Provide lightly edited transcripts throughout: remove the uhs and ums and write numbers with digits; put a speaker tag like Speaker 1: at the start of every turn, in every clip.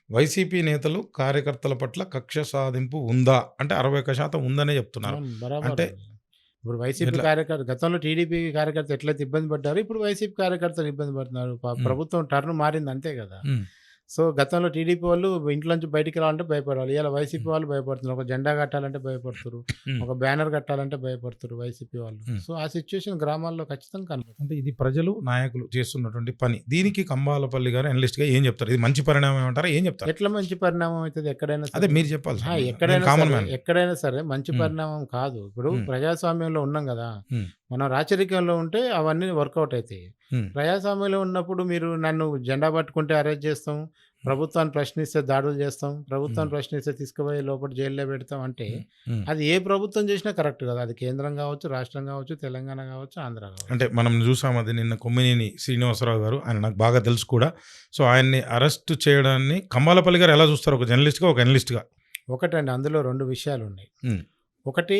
Speaker 1: YCP నేతలు కార్యకర్తల పట్ల కక్ష సాధింపు ఉందా? అంటే 61% ఉందనే చెప్తున్నారు.
Speaker 2: అవును. బరాబర్
Speaker 1: అంటే
Speaker 2: అది. ఇప్పుడు వైసీపీ
Speaker 1: ఎట్లా?
Speaker 2: కార్యకర్త గతంలో టీడీపీ కార్యకర్త ఎట్లయితే ఇబ్బంది పడ్డారో, ఇప్పుడు వైసీపీ కార్యకర్తలు ఇబ్బంది పడుతున్నారు.
Speaker 1: హ్మ్.
Speaker 2: ప్రభుత్వం టర్న్ మారింది అంతే కదా!
Speaker 1: హ్మ్.
Speaker 2: సో, గతంలో టీడీపీ వాళ్ళు ఇంట్లో నుంచి బయటికి రావాలంటే భయపడేవాళ్ళు. ఇవాళ వైసీపీ వాళ్ళు భయపడుతున్నారు. ఒక జెండా కట్టాలంటే భయపడుతుర్రు.
Speaker 1: హ్మ్.
Speaker 2: ఒక బ్యానర్ కట్టాలంటే భయపడుతుర్రు వైసీపీ వాళ్ళు.
Speaker 1: హ్మ్.
Speaker 2: సో, ఆ సిట్యుయేషన్ గ్రామాల్లో ఖచ్చితంగా కనపడుతుంది.
Speaker 1: అంటే ఇది ప్రజలు, నాయకులు చేస్తున్నటువంటి పని. దీనికి కంబాలపల్లి గారు అనలిస్ట్‌గా ఏం చెప్తారు? ఇది మంచి పరిణామం అంటారా? ఏం చెప్తారు?
Speaker 2: ఎట్లా మంచి పరిణామం అవుతుంది ఎక్కడైనా
Speaker 1: అదే
Speaker 2: సరే?
Speaker 1: మీరు చెప్పాలి సార్. నేను
Speaker 2: ఎక్కడైనా
Speaker 1: కామన్
Speaker 2: సరే
Speaker 1: మ్యాన్.
Speaker 2: ఎక్కడైనా సరే మంచి
Speaker 1: హ్మ్.
Speaker 2: పరిణామం కాదు. ఇప్పుడు
Speaker 1: హ్మ్.
Speaker 2: ప్రజాస్వామ్యంలో ఉన్నాం కదా!
Speaker 1: హ్మ్.
Speaker 2: మనం రాచరికంలో ఉంటే అవన్నీ వర్కౌట్ అవుతాయి.
Speaker 1: హ్మ్.
Speaker 2: ప్రజాస్వామ్యంలో ఉన్నప్పుడు మీరు నన్ను జెండా పట్టుకుంటే అరెస్ట్ చేస్తాం, ప్రభుత్వాన్ని ప్రశ్నిస్తే దాడులు చేస్తాం, ప్రభుత్వాన్ని ప్రశ్నిస్తే తీసుకుపోయి లోపల జైల్లో పెడతాం అంటే
Speaker 1: హ్మ్.
Speaker 2: అది ఏ ప్రభుత్వం చేసినా కరెక్ట్ కదా! అది కేంద్రం కావచ్చు, రాష్ట్రం కావచ్చు, తెలంగాణ కావచ్చు, ఆంధ్ర కావచ్చు.
Speaker 1: అంటే మనం చూసాం అది నిన్న కొమ్మినేని శ్రీనివాసరావు గారు. ఆయన నాకు బాగా తెలుసు కూడా. సో, ఆయన్ని అరెస్ట్ చేయడాన్ని కంబాలపల్లి గారు ఎలా చూస్తారు? ఒక జర్నలిస్ట్‌గా, ఒక అనలిస్ట్‌గా?
Speaker 2: ఒకటండి, అందులో 2 విషయాలున్నాయి.
Speaker 1: హ్మ్.
Speaker 2: ఒకటి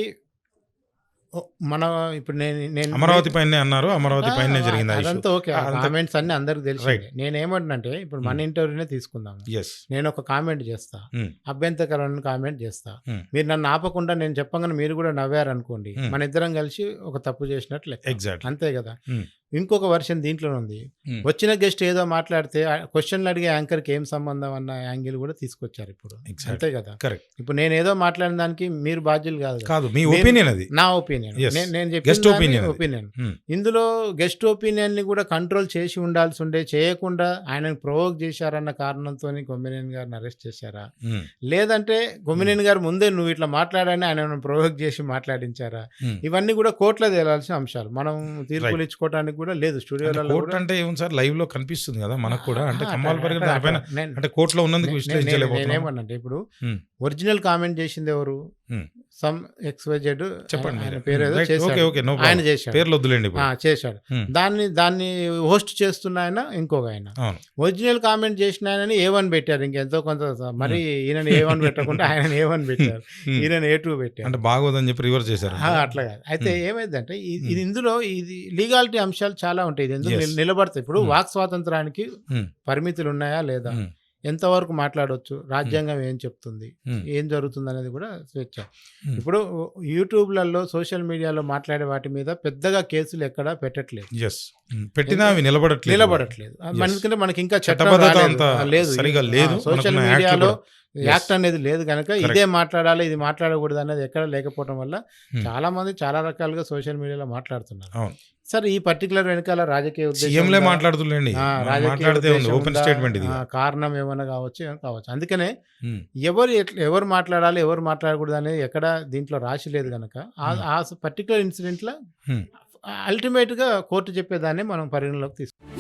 Speaker 2: మన ఇప్పుడు నేను
Speaker 1: అమరావతి పైనే అన్నారు. అమరావతి
Speaker 2: ఆ!
Speaker 1: పైనే జరిగింది ఆ ఇష్యూ.
Speaker 2: అదంతా ఓకే. ఆ
Speaker 1: అంత
Speaker 2: కామెంట్స్ అన్నీ అందరికి తెలిసిందే.
Speaker 1: రైట్.
Speaker 2: నేనేమంటున్నానంటే ఇప్పుడు మన
Speaker 1: హ్మ్.
Speaker 2: ఇంటర్వ్యూనే తీసుకుందాము.
Speaker 1: యెస్.
Speaker 2: నేను ఒక కామెంట్ చేస్తా.
Speaker 1: హ్మ్.
Speaker 2: అభ్యంతరకరమైన కామెంట్ చేస్తా.
Speaker 1: హ్మ్.
Speaker 2: మీరు నన్ను ఆపకుండా నేను చెప్పంగానే మీరు కూడా నవ్వారనుకోండి,
Speaker 1: హ్మ్.
Speaker 2: మన ఇద్దరం కలిసి ఒక తప్పు చేసినట్లు లెక్క.
Speaker 1: ఎగ్జాక్ట్‌లీ.
Speaker 2: అంతే కదా!
Speaker 1: హ్మ్.
Speaker 2: ఇంకొక వెర్షన్ దీంట్లోనే ఉంది.
Speaker 1: హ్మ్.
Speaker 2: వచ్చిన గెస్ట్ ఏదో మాట్లాడితే క్వెషన్లు అడిగే యాంకర్‌కి ఏం సంబంధం అన్న యాంగిల్ కూడా తీసుకొచ్చారు ఇప్పుడు.
Speaker 1: ఎగ్జాక్ట్‌లీ.
Speaker 2: అంతే కదా!
Speaker 1: కరెక్ట్.
Speaker 2: ఇప్పుడు నేనేదో మాట్లాడిన దానికి మీరు బాధ్యులు కాదు కదా!
Speaker 1: కాదు. మీ
Speaker 2: నేను
Speaker 1: ఒపీనియన్ అది.
Speaker 2: నా ఒపీనియన్.
Speaker 1: యెస్.
Speaker 2: నేను
Speaker 1: గెస్ట్
Speaker 2: చెప్పిన
Speaker 1: ఒపీనియన్ అది.
Speaker 2: ఒపీనియన్.
Speaker 1: హ్మ్.
Speaker 2: ఇందులో గెస్ట్ ఒపీనియన్‌ని కూడా కంట్రోల్ చేసి ఉండాల్సి ఉండే, చేయకుండా ఆయనను ప్రొవోక్ చేశారన్న కారణంతోని కొమ్మినేని గారిని అరెస్ట్ చేశారా?
Speaker 1: హ్మ్.
Speaker 2: లేదంటే కొమ్మినేని గారు ముందే నువ్వు ఇట్లా మాట్లాడని ఆయనను ప్రొవోక్ చేసి మాట్లాడించారా?
Speaker 1: హ్మ్.
Speaker 2: ఇవన్నీ కూడా కోర్టులో తేలాల్సిన అంశాలు. మనం తీర్పులు
Speaker 1: రైట్.
Speaker 2: ఇచ్చుకోవడానికి కూడా లేదు
Speaker 1: అంటే
Speaker 2: స్టూడియోలలో
Speaker 1: కోర్ట్
Speaker 2: కూడా.
Speaker 1: అంటే ఏముంది సార్? లైవ్‌లో కనిపిస్తుంది కదా మనకు కూడా. అంటే
Speaker 2: అట్లా
Speaker 1: కంబాలపల్లి గారు
Speaker 2: అట్లా
Speaker 1: దానిపైన
Speaker 2: నేను
Speaker 1: అంటే కోర్ట్‌లో ఉన్నందుకు విశ్లేషించలేకపోతున్నాము.
Speaker 2: నేనేమన్నానంటే ఇప్పుడు
Speaker 1: హ్మ్.
Speaker 2: ఒరిజినల్ కామెంట్ చేసింది ఎవరు?
Speaker 1: హ్మ్.
Speaker 2: సమ్ ఎక్స్‌వైజెడ్
Speaker 1: చెప్పండి
Speaker 2: ఆయన
Speaker 1: మీరే.
Speaker 2: పేరు ఏదో
Speaker 1: రైట్. ఓకే.
Speaker 2: చేశాడు.
Speaker 1: ఓకే. నో
Speaker 2: ఆయన
Speaker 1: ప్రాబ్లమ్.
Speaker 2: చేశాడు.
Speaker 1: పేర్లు వద్దులేండి ఇప్పుడు.
Speaker 2: చేశాడు.
Speaker 1: హ్మ్.
Speaker 2: దాన్ని హోస్ట్ చేస్తున్న ఆయన ఇంకొక ఆయన.
Speaker 1: అవును.
Speaker 2: ఒరిజినల్ కామెంట్ చేసిన ఆయనని ఏ1 పెట్టారు. ఇంకెంతో కొంత మరి ఈయనని ఏ1 పెట్టకుండా ఆయనని ఏ1 పెట్టారు.
Speaker 1: హ్మ్.
Speaker 2: ఈయనని ఏ2 పెట్టారు.
Speaker 1: అంటే బాగోదని చెప్పి రివర్స్ చేశారు.
Speaker 2: అట్లా కాదు. అయితే
Speaker 1: హ్మ్.
Speaker 2: ఏమైందంటే
Speaker 1: హ్మ్.
Speaker 2: ఇది ఇందులో ఇది లీగాలిటీ అంశాలు చాలా ఉంటాయి. ఇది ఎందుకు
Speaker 1: యెస్.
Speaker 2: నిలబడతాయి. ఇప్పుడు
Speaker 1: హ్మ్.
Speaker 2: వాక్ స్వాతంత్రానికి
Speaker 1: హ్మ్.
Speaker 2: పరిమితులు ఉన్నాయా లేదా?
Speaker 1: హ్మ్.
Speaker 2: ఎంతవరకు మాట్లాడొచ్చు? రాజ్యాంగం ఏం చెప్తుంది?
Speaker 1: హ్మ్.
Speaker 2: ఏం జరుగుతుందనేది కూడా స్వేచ్ఛ.
Speaker 1: హ్మ్.
Speaker 2: ఇప్పుడు యూట్యూబ్‌లలో, సోషల్ మీడియాలో మాట్లాడే వాటి మీద పెద్దగా కేసులు ఎక్కడా పెట్టట్లేదు.
Speaker 1: యెస్. హ్మ్. పెట్టినా అవి నిలబడట్లేదు.
Speaker 2: నిలబడట్లేదు.
Speaker 1: యెస్.
Speaker 2: ఎందుకంటే మనకి ఇంకా చట్టం
Speaker 1: చట్టబద్ధత
Speaker 2: రాలేదు.
Speaker 1: అంత
Speaker 2: లేదు.
Speaker 1: సరిగా లేదు.
Speaker 2: సోషల్
Speaker 1: మనకున్న యాక్ట్‌లు
Speaker 2: మీడియాలో
Speaker 1: కూడా. యెస్.
Speaker 2: యాక్ట్ అనేది లేదు గనక ఇదే
Speaker 1: కరెక్ట్.
Speaker 2: మాట్లాడాలి, ఇది మాట్లాడకూడదు అనేది ఎక్కడ లేకపోవడం వల్ల
Speaker 1: హ్మ్.
Speaker 2: చాలామంది చాలా రకాలుగా సోషల్ మీడియాలో మాట్లాడుతున్నారు.
Speaker 1: అవును.
Speaker 2: సరే, ఈ పర్టిక్యులర్ వెనకాల రాజకీయ ఉద్దేశం
Speaker 1: సీఎంలే
Speaker 2: ఉందా?
Speaker 1: మాట్లాడుతులేండి. మనం
Speaker 2: రాజకీయ
Speaker 1: మాట్లాడితే ఉంది.
Speaker 2: ఉద్దేశం
Speaker 1: ఓపెన్
Speaker 2: ఉందా?
Speaker 1: స్టేట్మెంట్ ఇది.
Speaker 2: కారణం ఏమైనా కావచ్చు, ఏమైనా కావచ్చు. అందుకనే
Speaker 1: హ్మ్.
Speaker 2: ఎవరు మాట్లాడాలి, ఎవరు మాట్లాడకూడదు అనేది ఎక్కడ దీంట్లో రాసి లేదు గనక ఆ పర్టిక్యులర్ ఇన్సిడెంట్‌లో
Speaker 1: హ్మ్.
Speaker 2: అల్టిమేట్‌గా కోర్టు చెప్పేదాన్ని మనం పరిగణలోకి తీసుకుంటాం.